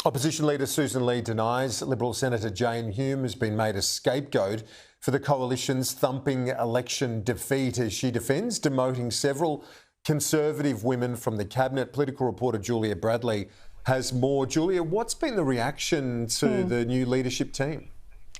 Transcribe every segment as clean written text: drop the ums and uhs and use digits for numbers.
Opposition Leader Sussan Ley denies Liberal Senator Jane Hume has been made a scapegoat for the coalition's thumping election defeat as she defends demoting several Conservative women from the cabinet. Political reporter Julia Bradley has more. Julia, what's been the reaction to the new leadership team?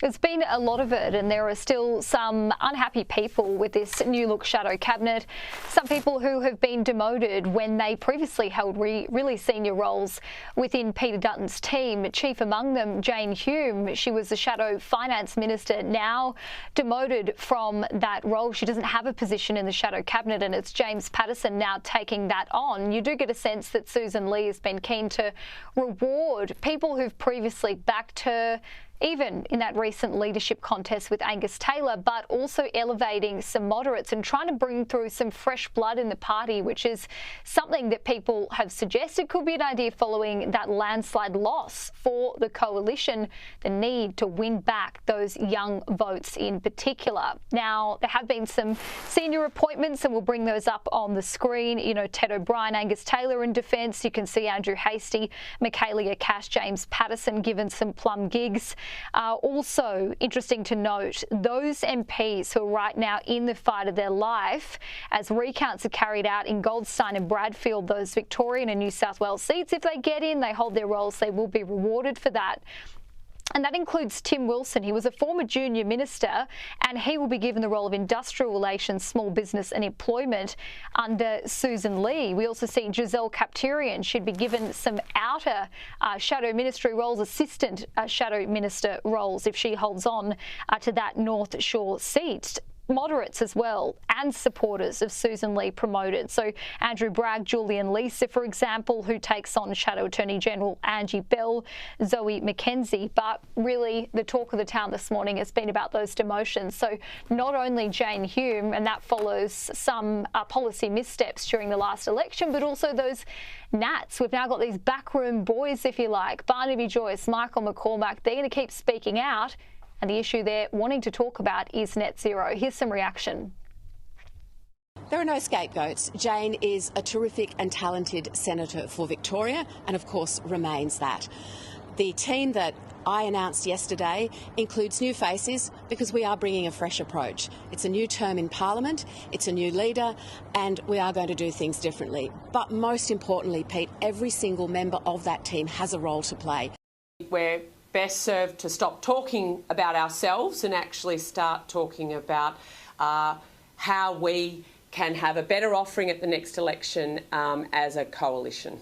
There's been a lot of it, and there are still some unhappy people with this new look shadow cabinet. Some people who have been demoted when they previously held really senior roles within Peter Dutton's team. Chief among them, Jane Hume. She was the shadow finance minister, now demoted from that role. She doesn't have a position in the shadow cabinet, and it's James Paterson now taking that on. You do get a sense that Sussan Ley has been keen to reward people who've previously backed her, even in that recent leadership contest with Angus Taylor, but also elevating some moderates and trying to bring through some fresh blood in the party, which is something that people have suggested could be an idea following that landslide loss for the coalition, the need to win back those young votes in particular. Now, there have been some senior appointments, and we'll bring those up on the screen. You know, Ted O'Brien, Angus Taylor in defence. You can see Andrew Hastie, Michaelia Cash, James Paterson given some plum gigs. Also interesting to note, those MPs who are right now in the fight of their life as recounts are carried out in Goldstein and Bradfield, those Victorian and New South Wales seats, if they get in, they hold their roles, they will be rewarded for that. And that includes Tim Wilson. He was a former junior minister, and he will be given the role of industrial relations, small business and employment under Sussan Ley. We also see Giselle Kapturian should be given some outer shadow ministry roles, assistant shadow minister roles, if she holds on to that North Shore seat. Moderates as well and supporters of Sussan Ley promoted. So Andrew Bragg, Julian Leeser, for example, who takes on Shadow Attorney General Angie Bell, Zoe McKenzie. But really the talk of the town this morning has been about those demotions. So not only Jane Hume, and that follows some policy missteps during the last election, but also those Nats. We've now got these backroom boys, if you like, Barnaby Joyce, Michael McCormack. They're going to keep speaking out. And the issue they're wanting to talk about is net zero. Here's some reaction. There are no scapegoats. Jane is a terrific and talented senator for Victoria, and of course remains that. The team that I announced yesterday includes new faces because we are bringing a fresh approach. It's a new term in Parliament, it's a new leader, and we are going to do things differently. But most importantly, Pete, every single member of that team has a role to play. We're best served to stop talking about ourselves and actually start talking about how we can have a better offering at the next election as a coalition.